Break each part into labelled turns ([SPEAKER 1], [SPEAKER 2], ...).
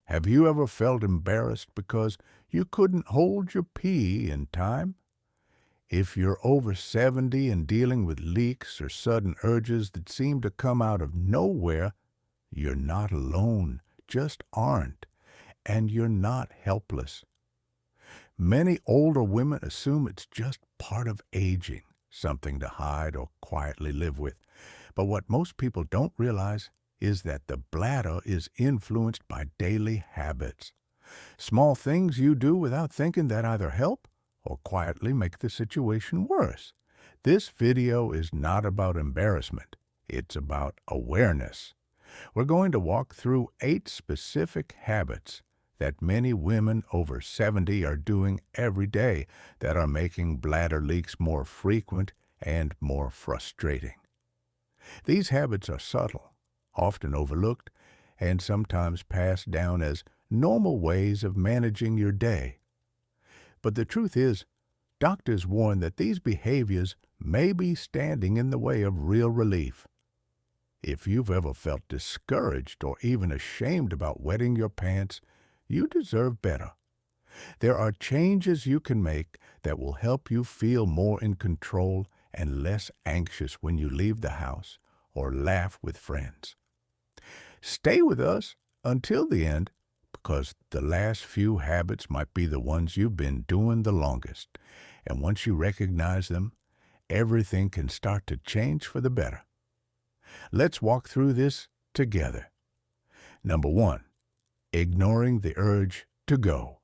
[SPEAKER 1] Have you ever felt embarrassed because you couldn't hold your pee in time? If you're over 70 and dealing with leaks or sudden urges that seem to come out of nowhere, you're not alone, just aren't, and you're not helpless. Many older women assume it's just part of aging, something to hide or quietly live with. But what most people don't realize is that the bladder is influenced by daily habits. Small things you do without thinking that either help or quietly make the situation worse. This video is not about embarrassment. It's about awareness. We're going to walk through 8 specific habits that many women over 70 are doing every day that are making bladder leaks more frequent and more frustrating. These habits are subtle, often overlooked, and sometimes passed down as normal ways of managing your day. But the truth is, doctors warn that these behaviors may be standing in the way of real relief. If you've ever felt discouraged or even ashamed about wetting your pants, you deserve better. There are changes you can make that will help you feel more in control and less anxious when you leave the house or laugh with friends. Stay with us until the end, because the last few habits might be the ones you've been doing the longest. And once you recognize them, everything can start to change for the better. Let's walk through this together. Number 1, ignoring the urge to go.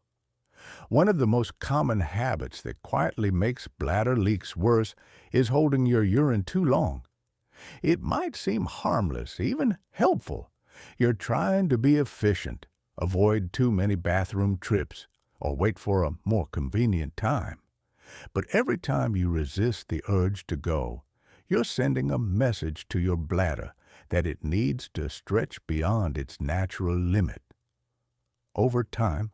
[SPEAKER 1] One of the most common habits that quietly makes bladder leaks worse is holding your urine too long. It might seem harmless, even helpful. You're trying to be efficient, avoid too many bathroom trips, or wait for a more convenient time. But every time you resist the urge to go, you're sending a message to your bladder that it needs to stretch beyond its natural limit. Over time,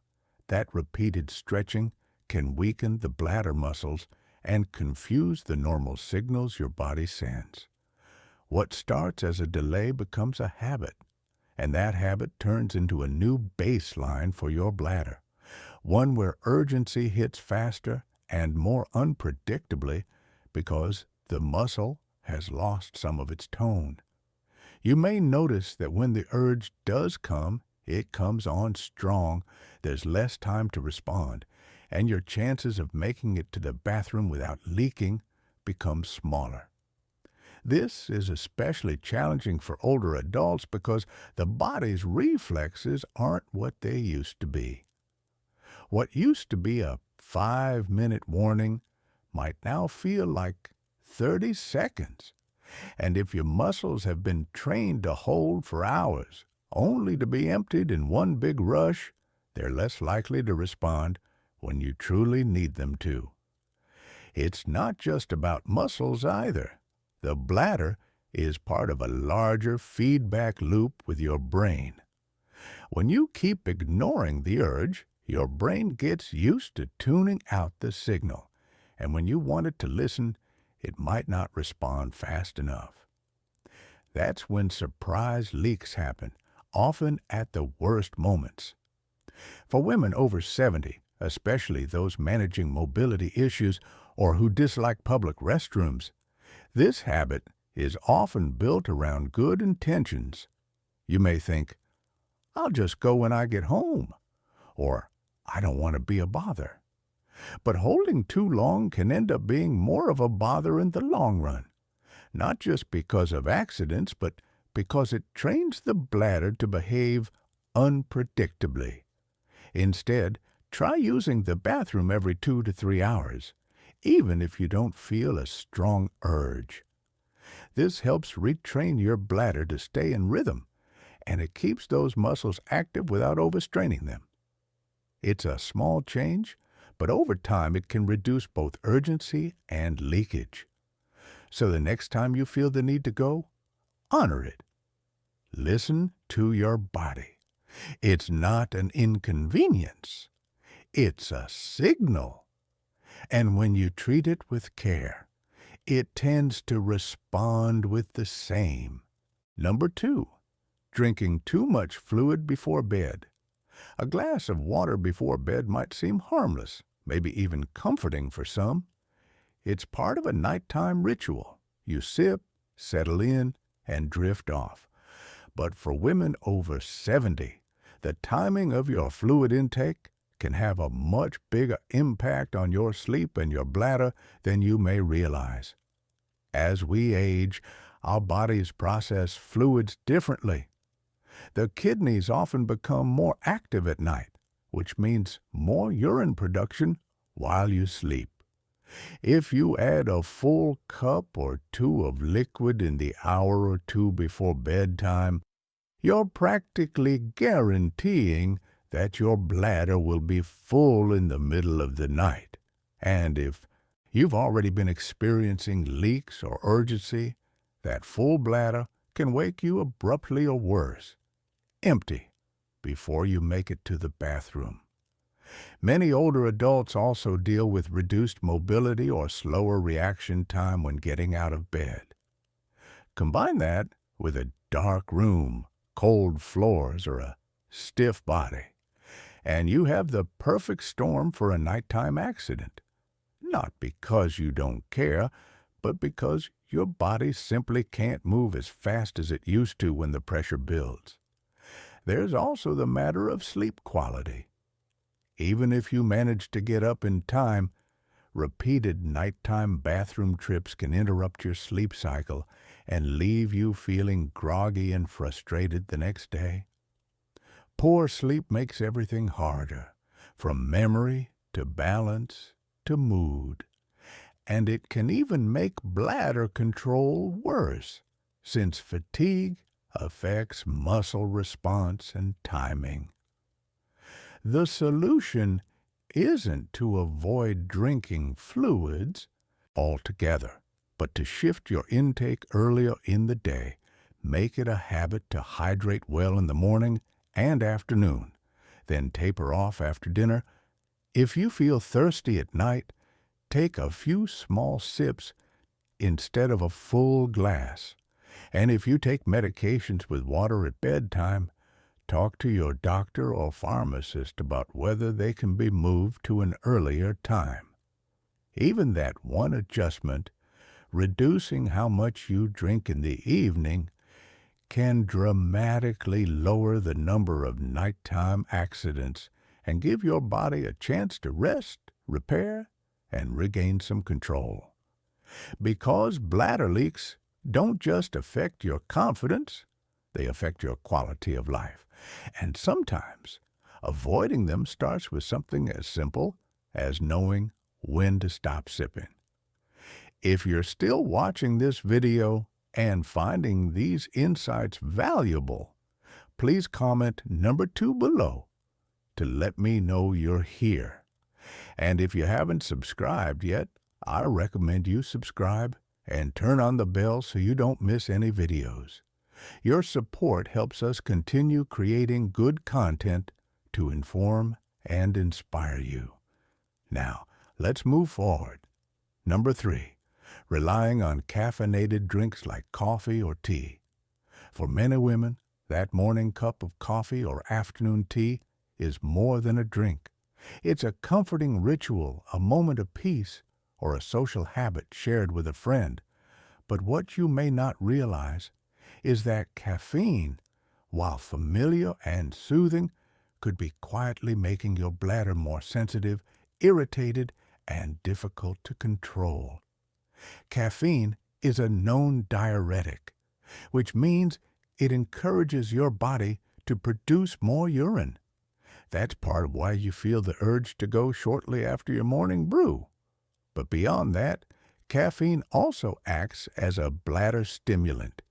[SPEAKER 1] that repeated stretching can weaken the bladder muscles and confuse the normal signals your body sends. What starts as a delay becomes a habit, and that habit turns into a new baseline for your bladder, one where urgency hits faster and more unpredictably because the muscle has lost some of its tone. You may notice that when the urge does come, it comes on strong, there's less time to respond, and your chances of making it to the bathroom without leaking become smaller. This is especially challenging for older adults because the body's reflexes aren't what they used to be. What used to be a 5-minute warning might now feel like 30 seconds. And if your muscles have been trained to hold for hours, only to be emptied in one big rush, they're less likely to respond when you truly need them to. It's not just about muscles either. The bladder is part of a larger feedback loop with your brain. When you keep ignoring the urge, your brain gets used to tuning out the signal, and when you want it to listen, it might not respond fast enough. That's when surprise leaks happen, often at the worst moments. For women over 70, especially those managing mobility issues or who dislike public restrooms, this habit is often built around good intentions. You may think, "I'll just go when I get home," or "I don't want to be a bother." But holding too long can end up being more of a bother in the long run, not just because of accidents, but because it trains the bladder to behave unpredictably. Instead, try using the bathroom every 2 to 3 hours, even if you don't feel a strong urge. This helps retrain your bladder to stay in rhythm, and it keeps those muscles active without overstraining them. It's a small change, but over time it can reduce both urgency and leakage. So the next time you feel the need to go, honor it. Listen to your body. It's not an inconvenience. It's a signal. And when you treat it with care, it tends to respond with the same. Number 2, drinking too much fluid before bed. A glass of water before bed might seem harmless, maybe even comforting for some. It's part of a nighttime ritual. You sip, settle in, and drift off. But for women over 70, the timing of your fluid intake can have a much bigger impact on your sleep and your bladder than you may realize. As we age, our bodies process fluids differently. The kidneys often become more active at night, which means more urine production while you sleep. If you add a full cup or two of liquid in the hour or two before bedtime, you're practically guaranteeing that your bladder will be full in the middle of the night. And if you've already been experiencing leaks or urgency, that full bladder can wake you abruptly or worse, empty, before you make it to the bathroom. Many older adults also deal with reduced mobility or slower reaction time when getting out of bed. Combine that with a dark room, cold floors, or a stiff body, and you have the perfect storm for a nighttime accident. Not because you don't care, but because your body simply can't move as fast as it used to when the pressure builds. There's also the matter of sleep quality. Even if you manage to get up in time, repeated nighttime bathroom trips can interrupt your sleep cycle and leave you feeling groggy and frustrated the next day. Poor sleep makes everything harder, from memory to balance to mood. And it can even make bladder control worse, since fatigue affects muscle response and timing. The solution isn't to avoid drinking fluids altogether, but to shift your intake earlier in the day. Make it a habit to hydrate well in the morning and afternoon, then taper off after dinner. If you feel thirsty at night, take a few small sips instead of a full glass. And if you take medications with water at bedtime, talk to your doctor or pharmacist about whether they can be moved to an earlier time. Even that one adjustment, reducing how much you drink in the evening, can dramatically lower the number of nighttime accidents and give your body a chance to rest, repair, and regain some control. Because bladder leaks don't just affect your confidence, they affect your quality of life. And sometimes, avoiding them starts with something as simple as knowing when to stop sipping. If you're still watching this video and finding these insights valuable, please comment number 2 below to let me know you're here. And if you haven't subscribed yet, I recommend you subscribe and turn on the bell so you don't miss any videos. Your support helps us continue creating good content to inform and inspire you. Now, let's move forward. Number 3, relying on caffeinated drinks like coffee or tea. For men and women, that morning cup of coffee or afternoon tea is more than a drink. It's a comforting ritual, a moment of peace, or a social habit shared with a friend. But what you may not realize is that caffeine, while familiar and soothing, could be quietly making your bladder more sensitive, irritated, and difficult to control. Caffeine is a known diuretic, which means it encourages your body to produce more urine. That's part of why you feel the urge to go shortly after your morning brew. But beyond that, caffeine also acts as a bladder stimulant.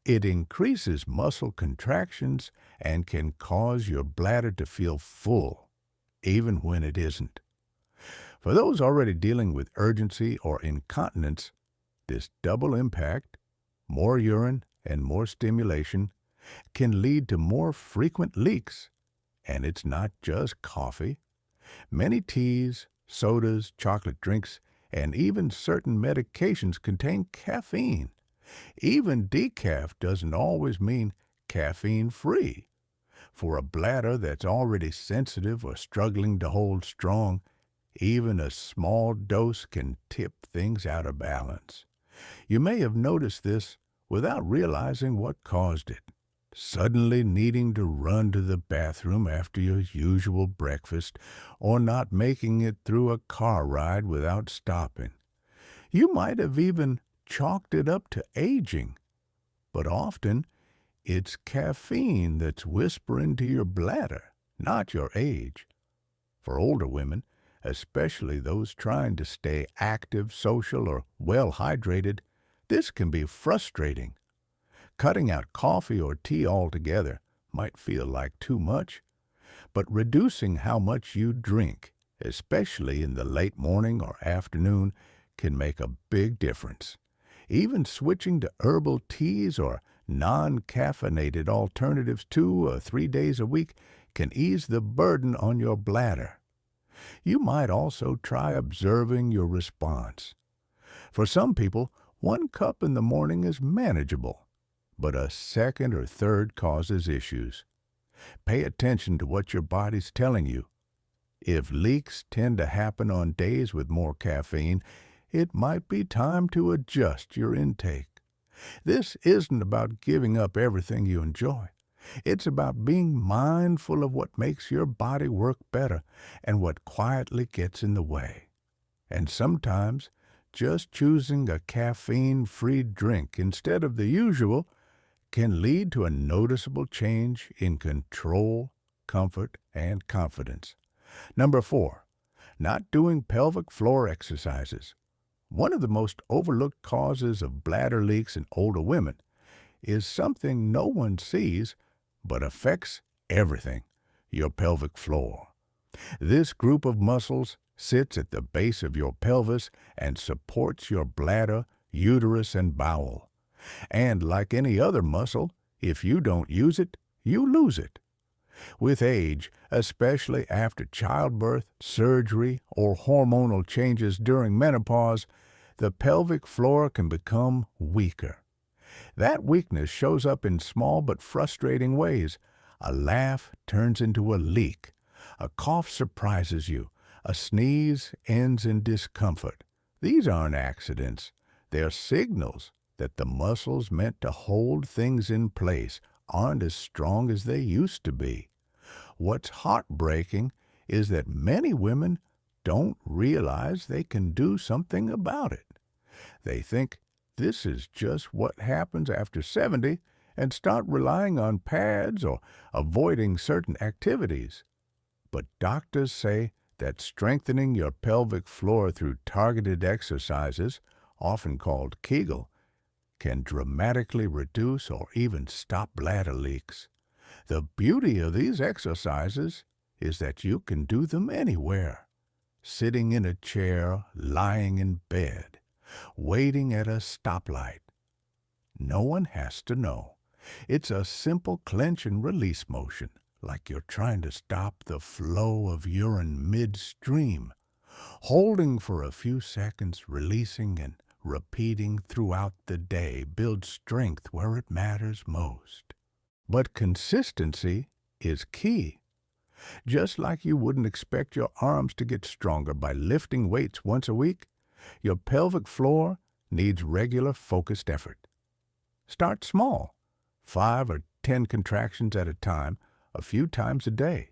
[SPEAKER 1] It increases muscle contractions and can cause your bladder to feel full, even when it isn't. For those already dealing with urgency or incontinence, this double impact, more urine and more stimulation, can lead to more frequent leaks. And it's not just coffee. Many teas, sodas, chocolate drinks, and even certain medications contain caffeine. Even decaf doesn't always mean caffeine-free. For a bladder that's already sensitive or struggling to hold strong, even a small dose can tip things out of balance. You may have noticed this without realizing what caused it. Suddenly needing to run to the bathroom after your usual breakfast, or not making it through a car ride without stopping. You might have even chalked it up to aging, but often it's caffeine that's whispering to your bladder, not your age. For older women, especially those trying to stay active, social, or well hydrated, this can be frustrating. Cutting out coffee or tea altogether might feel like too much, but reducing how much you drink, especially in the late morning or afternoon, can make a big difference. Even switching to herbal teas or non-caffeinated alternatives 2 or 3 days a week can ease the burden on your bladder. You might also try observing your response. For some people, 1 cup in the morning is manageable, but a second or third causes issues. Pay attention to what your body's telling you. If leaks tend to happen on days with more caffeine, it might be time to adjust your intake. This isn't about giving up everything you enjoy. It's about being mindful of what makes your body work better and what quietly gets in the way. And sometimes, just choosing a caffeine-free drink instead of the usual can lead to a noticeable change in control, comfort, and confidence. Number 4, not doing pelvic floor exercises. One of the most overlooked causes of bladder leaks in older women is something no one sees but affects everything: your pelvic floor. This group of muscles sits at the base of your pelvis and supports your bladder, uterus, and bowel. And like any other muscle, if you don't use it, you lose it. With age, especially after childbirth, surgery, or hormonal changes during menopause, the pelvic floor can become weaker. That weakness shows up in small but frustrating ways. A laugh turns into a leak. A cough surprises you. A sneeze ends in discomfort. These aren't accidents. They're signals that the muscles meant to hold things in place aren't as strong as they used to be. What's heartbreaking is that many women don't realize they can do something about it. They think this is just what happens after 70 and start relying on pads or avoiding certain activities. But doctors say that strengthening your pelvic floor through targeted exercises, often called Kegel, can dramatically reduce or even stop bladder leaks. The beauty of these exercises is that you can do them anywhere. Sitting in a chair, lying in bed, waiting at a stoplight. No one has to know. It's a simple clench and release motion, like you're trying to stop the flow of urine midstream. Holding for a few seconds, releasing and repeating throughout the day builds strength where it matters most. But consistency is key. Just like you wouldn't expect your arms to get stronger by lifting weights once a week, your pelvic floor needs regular focused effort. Start small, 5 or 10 contractions at a time, a few times a day.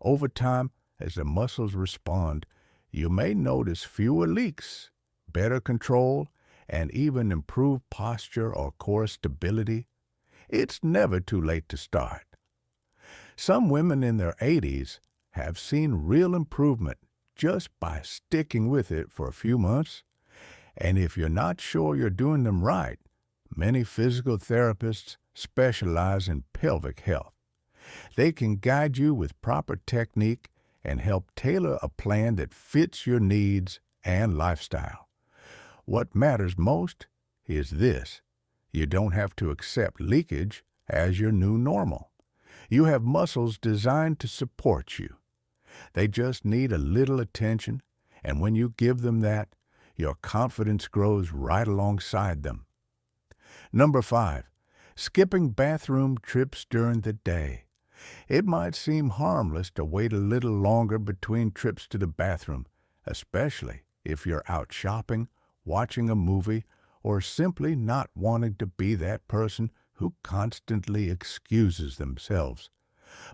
[SPEAKER 1] Over time, as the muscles respond, you may notice fewer leaks, better control, and even improved posture or core stability. It's never too late to start. Some women in their 80s have seen real improvement just by sticking with it for a few months. And if you're not sure you're doing them right, many physical therapists specialize in pelvic health. They can guide you with proper technique and help tailor a plan that fits your needs and lifestyle. What matters most is this: you don't have to accept leakage as your new normal. You have muscles designed to support you. They just need a little attention, and when you give them that, your confidence grows right alongside them. Number 5, skipping bathroom trips during the day. It might seem harmless to wait a little longer between trips to the bathroom, especially if you're out shopping, watching a movie, or simply not wanting to be that person who constantly excuses themselves.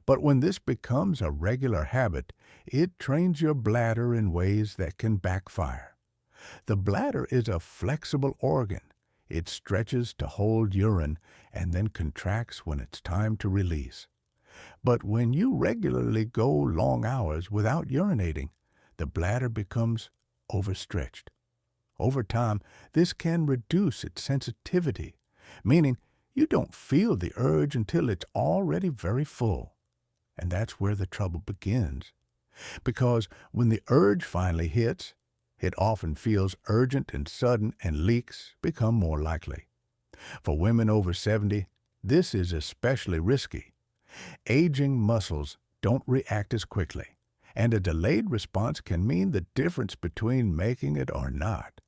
[SPEAKER 1] But when this becomes a regular habit, it trains your bladder in ways that can backfire. The bladder is a flexible organ. It stretches to hold urine and then contracts when it's time to release. But when you regularly go long hours without urinating, the bladder becomes overstretched. Over time, this can reduce its sensitivity, meaning you don't feel the urge until it's already very full. And that's where the trouble begins. Because when the urge finally hits, it often feels urgent and sudden, and leaks become more likely. For women over 70, this is especially risky. Aging muscles don't react as quickly, and a delayed response can mean the difference between making it or not.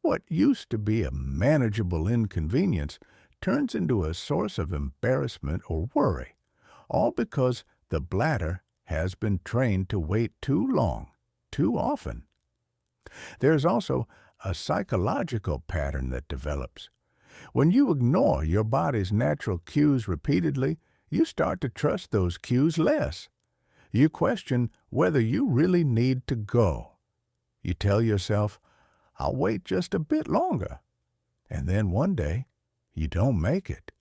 [SPEAKER 1] What used to be a manageable inconvenience turns into a source of embarrassment or worry, all because the bladder has been trained to wait too long, too often. There's also a psychological pattern that develops. When you ignore your body's natural cues repeatedly, you start to trust those cues less. You question whether you really need to go. You tell yourself, I'll wait just a bit longer. And then one day, you don't make it.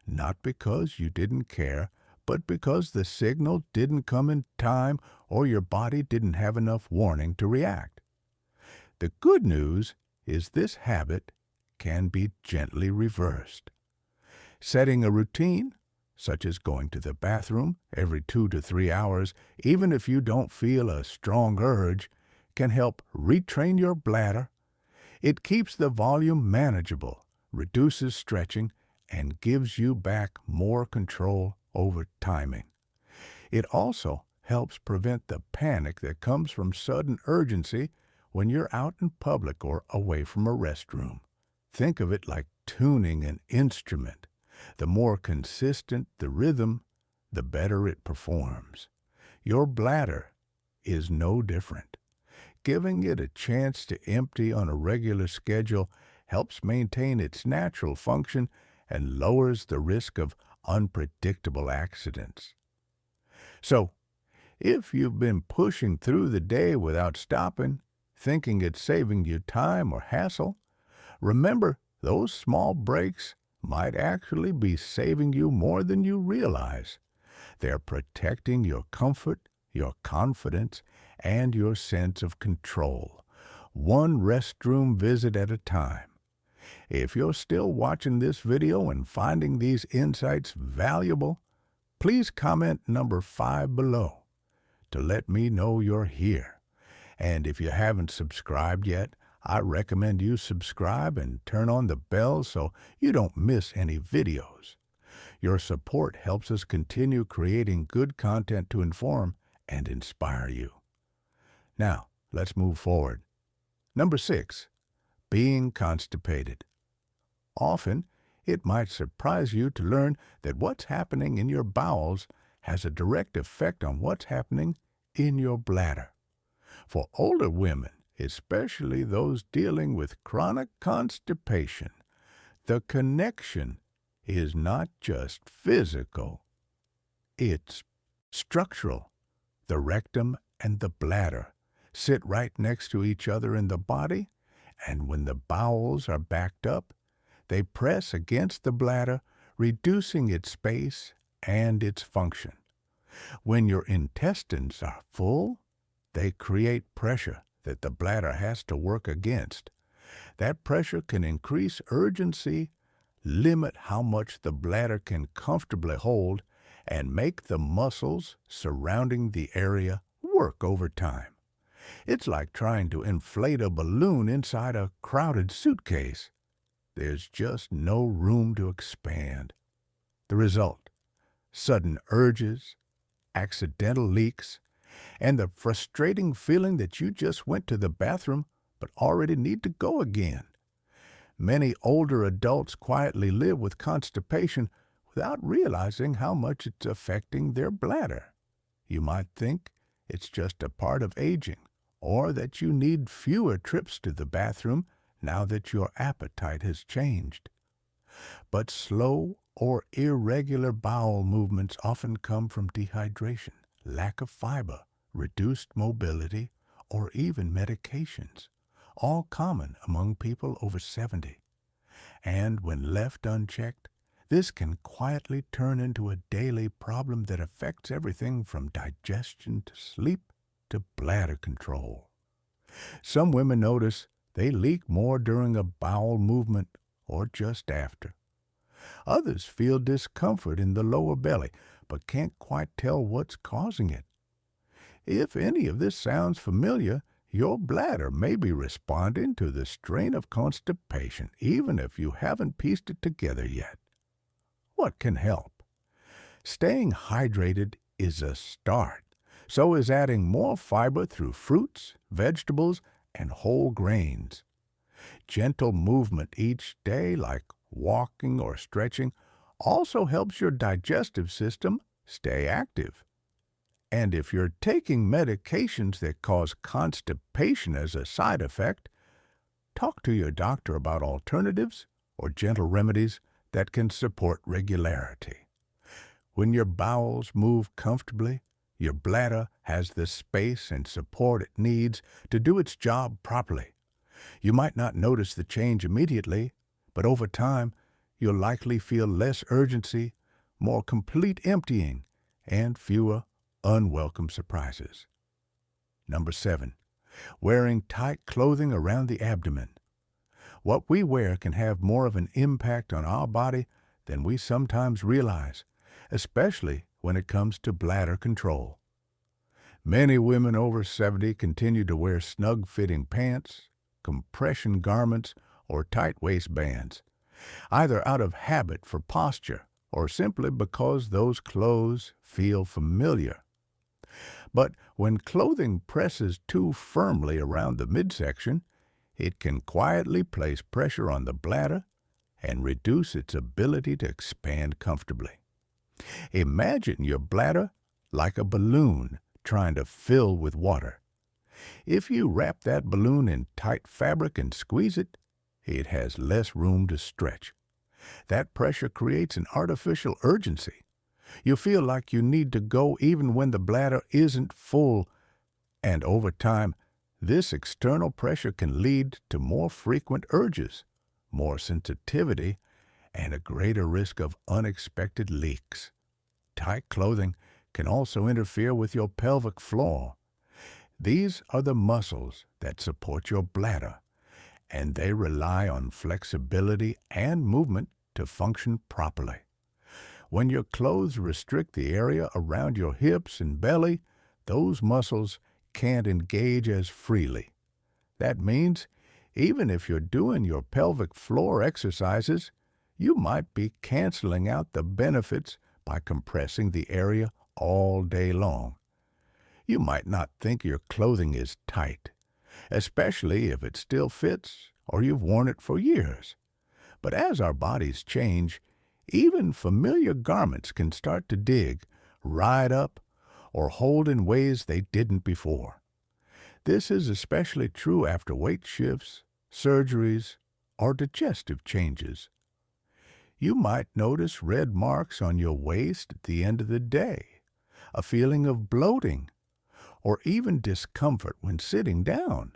[SPEAKER 1] Not because you didn't care, but because the signal didn't come in time or your body didn't have enough warning to react. The good news is this habit can be gently reversed. Setting a routine, such as going to the bathroom every 2 to 3 hours, even if you don't feel a strong urge, can help retrain your bladder. It keeps the volume manageable, reduces stretching, and gives you back more control over timing. It also helps prevent the panic that comes from sudden urgency when you're out in public or away from a restroom. Think of it like tuning an instrument. The more consistent the rhythm, the better it performs. Your bladder is no different. Giving it a chance to empty on a regular schedule helps maintain its natural function and lowers the risk of unpredictable accidents. So, if you've been pushing through the day without stopping, thinking it's saving you time or hassle, remember those small breaks might actually be saving you more than you realize. They're protecting your comfort, your confidence, and your sense of control, one restroom visit at a time. If you're still watching this video and finding these insights valuable, please comment number 5 below to let me know you're here. And if you haven't subscribed yet, I recommend you subscribe and turn on the bell so you don't miss any videos. Your support helps us continue creating good content to inform and inspire you. Now, let's move forward. Number 6, being constipated. Often, it might surprise you to learn that what's happening in your bowels has a direct effect on what's happening in your bladder. For older women, especially those dealing with chronic constipation, the connection is not just physical, it's structural. The rectum and the bladder sit right next to each other in the body, and when the bowels are backed up, they press against the bladder, reducing its space and its function. When your intestines are full, they create pressure that the bladder has to work against. That pressure can increase urgency, limit how much the bladder can comfortably hold, and make the muscles surrounding the area work overtime. It's like trying to inflate a balloon inside a crowded suitcase. There's just no room to expand. The result: sudden urges, accidental leaks, and the frustrating feeling that you just went to the bathroom but already need to go again. Many older adults quietly live with constipation without realizing how much it's affecting their bladder. You might think it's just a part of aging, or that you need fewer trips to the bathroom now that your appetite has changed. But slow or irregular bowel movements often come from dehydration, lack of fiber, reduced mobility, or even medications, all common among people over 70. And when left unchecked, this can quietly turn into a daily problem that affects everything from digestion to sleep to bladder control. Some women notice they leak more during a bowel movement or just after. Others feel discomfort in the lower belly, but can't quite tell what's causing it. If any of this sounds familiar, your bladder may be responding to the strain of constipation, even if you haven't pieced it together yet. What can help? Staying hydrated is a start. So is adding more fiber through fruits, vegetables, and whole grains. Gentle movement each day, like walking or stretching, also helps your digestive system stay active. And if you're taking medications that cause constipation as a side effect, talk to your doctor about alternatives or gentle remedies that can support regularity. When your bowels move comfortably, your bladder has the space and support it needs to do its job properly. You might not notice the change immediately, but over time, you'll likely feel less urgency, more complete emptying, and fewer unwelcome surprises. Number 7, wearing tight clothing around the abdomen. What we wear can have more of an impact on our body than we sometimes realize, especially when it comes to bladder control. Many women over 70 continue to wear snug-fitting pants, compression garments, or tight waistbands, either out of habit for posture or simply because those clothes feel familiar. But when clothing presses too firmly around the midsection, it can quietly place pressure on the bladder and reduce its ability to expand comfortably. Imagine your bladder like a balloon trying to fill with water. If you wrap that balloon in tight fabric and squeeze it, it has less room to stretch. That pressure creates an artificial urgency. You feel like you need to go even when the bladder isn't full, and over time, this external pressure can lead to more frequent urges, more sensitivity, and a greater risk of unexpected leaks. Tight clothing can also interfere with your pelvic floor. These are the muscles that support your bladder, and they rely on flexibility and movement to function properly. When your clothes restrict the area around your hips and belly, those muscles can't engage as freely. That means even if you're doing your pelvic floor exercises, you might be canceling out the benefits by compressing the area all day long. You might not think your clothing is tight, especially if it still fits or you've worn it for years. But as our bodies change, even familiar garments can start to dig, ride up, or hold in ways they didn't before. This is especially true after weight shifts, surgeries, or digestive changes. You might notice red marks on your waist at the end of the day, a feeling of bloating, or even discomfort when sitting down.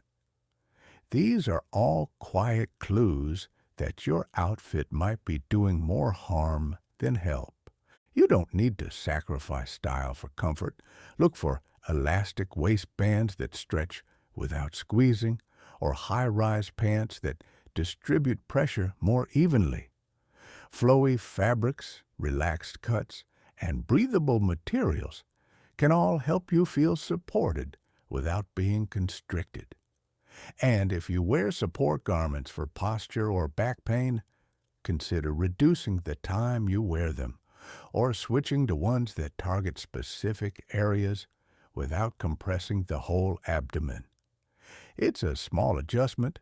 [SPEAKER 1] These are all quiet clues that your outfit might be doing more harm than help. You don't need to sacrifice style for comfort. Look for elastic waistbands that stretch without squeezing, or high-rise pants that distribute pressure more evenly. Flowy fabrics, relaxed cuts, and breathable materials can all help you feel supported without being constricted. And if you wear support garments for posture or back pain, consider reducing the time you wear them, or switching to ones that target specific areas without compressing the whole abdomen. It's a small adjustment,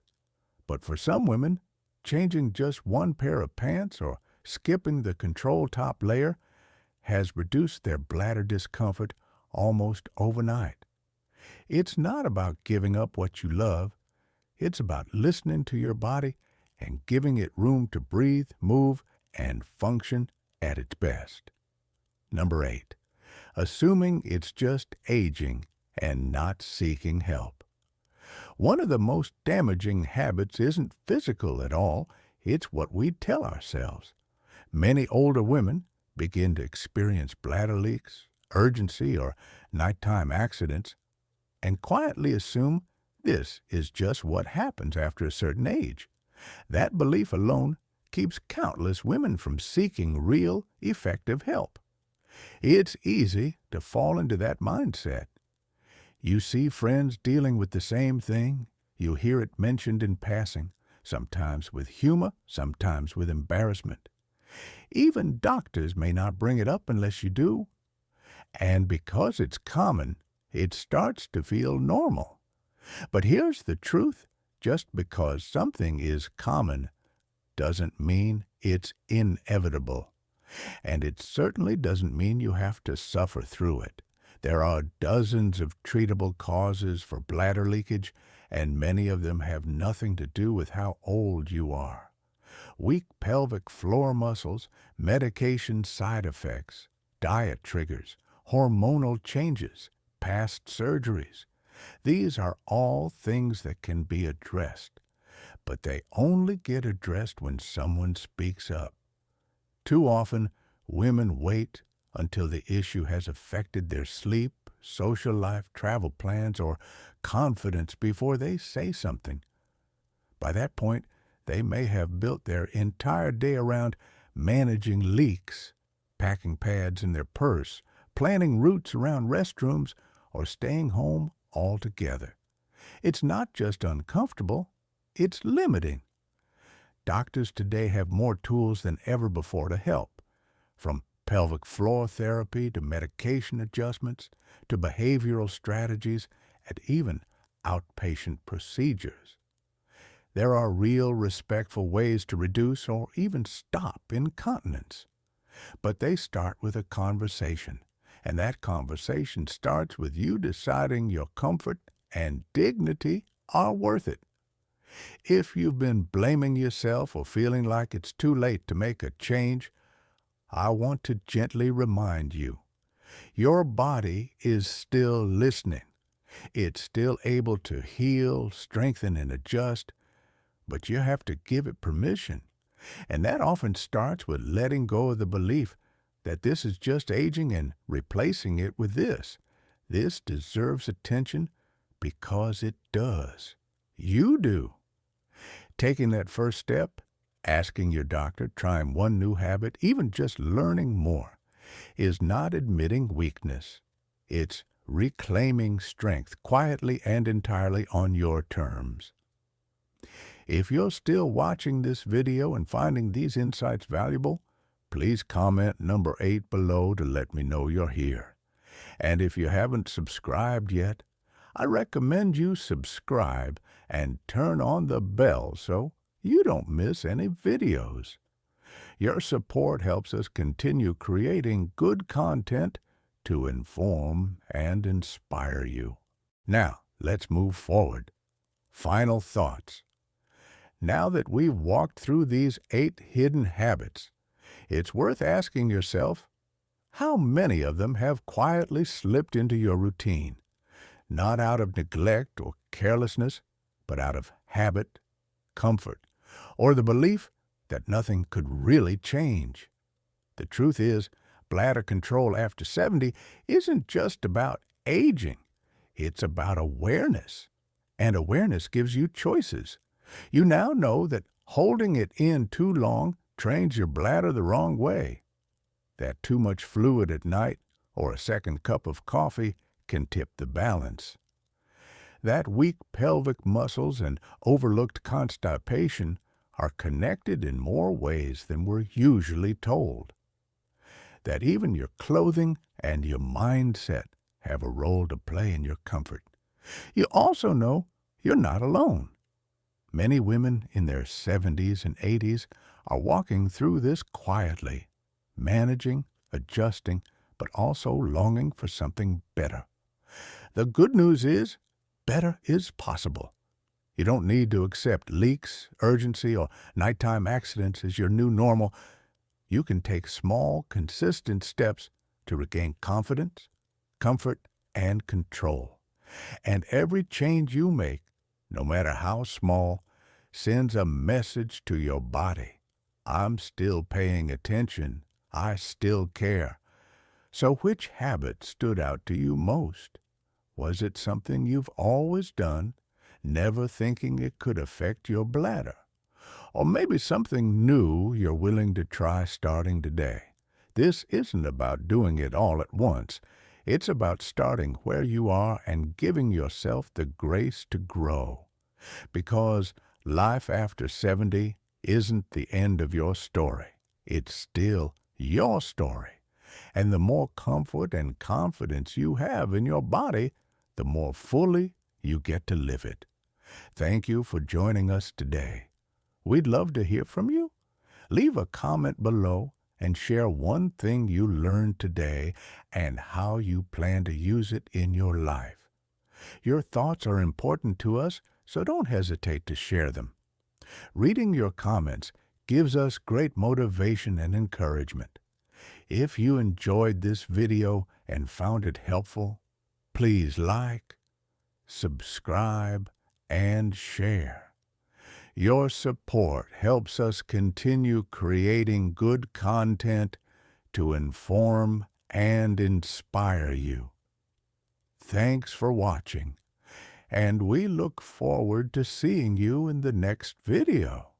[SPEAKER 1] but for some women, changing just one pair of pants or Skipping the control top layer has reduced their bladder discomfort almost overnight. It's not about giving up what you love. It's about listening to your body and giving it room to breathe, move, and function at its best. Number 8, assuming it's just aging and not seeking help. One of the most damaging habits isn't physical at all, it's what we tell ourselves. Many older women begin to experience bladder leaks, urgency, or nighttime accidents, and quietly assume this is just what happens after a certain age. That belief alone keeps countless women from seeking real, effective help. It's easy to fall into that mindset. You see friends dealing with the same thing, you hear it mentioned in passing, sometimes with humor, sometimes with embarrassment. Even doctors may not bring it up unless you do. And because it's common, it starts to feel normal. But here's the truth. Just because something is common doesn't mean it's inevitable. And it certainly doesn't mean you have to suffer through it. There are dozens of treatable causes for bladder leakage, and many of them have nothing to do with how old you are. Weak pelvic floor muscles, medication side effects, diet triggers, hormonal changes, past surgeries. These are all things that can be addressed, but they only get addressed when someone speaks up. Too often, women wait until the issue has affected their sleep, social life, travel plans, or confidence before they say something. By that point, they may have built their entire day around managing leaks, packing pads in their purse, planning routes around restrooms, or staying home altogether. It's not just uncomfortable, it's limiting. Doctors today have more tools than ever before to help, from pelvic floor therapy to medication adjustments to behavioral strategies and even outpatient procedures. There are real, respectful ways to reduce or even stop incontinence. But they start with a conversation, and that conversation starts with you deciding your comfort and dignity are worth it. If you've been blaming yourself or feeling like it's too late to make a change, I want to gently remind you, your body is still listening. It's still able to heal, strengthen, and adjust, but you have to give it permission. And that often starts with letting go of the belief that this is just aging and replacing it with this. This deserves attention because it does. You do. Taking that first step, asking your doctor, trying one new habit, even just learning more, is not admitting weakness. It's reclaiming strength quietly and entirely on your terms. If you're still watching this video and finding these insights valuable, please comment number 8 below to let me know you're here. And if you haven't subscribed yet, I recommend you subscribe and turn on the bell so you don't miss any videos. Your support helps us continue creating good content to inform and inspire you. Now, let's move forward. Final thoughts. Now that we've walked through these 8 hidden habits, it's worth asking yourself, how many of them have quietly slipped into your routine? Not out of neglect or carelessness, but out of habit, comfort, or the belief that nothing could really change. The truth is, bladder control after 70 isn't just about aging. It's about awareness. And awareness gives you choices. You now know that holding it in too long trains your bladder the wrong way. That too much fluid at night or a second cup of coffee can tip the balance. That weak pelvic muscles and overlooked constipation are connected in more ways than we're usually told. That even your clothing and your mindset have a role to play in your comfort. You also know you're not alone. Many women in their 70s and 80s are walking through this quietly, managing, adjusting, but also longing for something better. The good news is, better is possible. You don't need to accept leaks, urgency, or nighttime accidents as your new normal. You can take small, consistent steps to regain confidence, comfort, and control. And every change you make, no matter how small, sends a message to your body. I'm still paying attention. I still care. So which habit stood out to you most? Was it something you've always done, never thinking it could affect your bladder? Or maybe something new you're willing to try starting today? This isn't about doing it all at once. It's about starting where you are and giving yourself the grace to grow. Because life after 70 isn't the end of your story. It's still your story. And the more comfort and confidence you have in your body, the more fully you get to live it. Thank you for joining us today. We'd love to hear from you. Leave a comment below and share one thing you learned today and how you plan to use it in your life. Your thoughts are important to us, so don't hesitate to share them. Reading your comments gives us great motivation and encouragement. If you enjoyed this video and found it helpful, please like, subscribe, and share. Your support helps us continue creating good content to inform and inspire you. Thanks for watching, and we look forward to seeing you in the next video.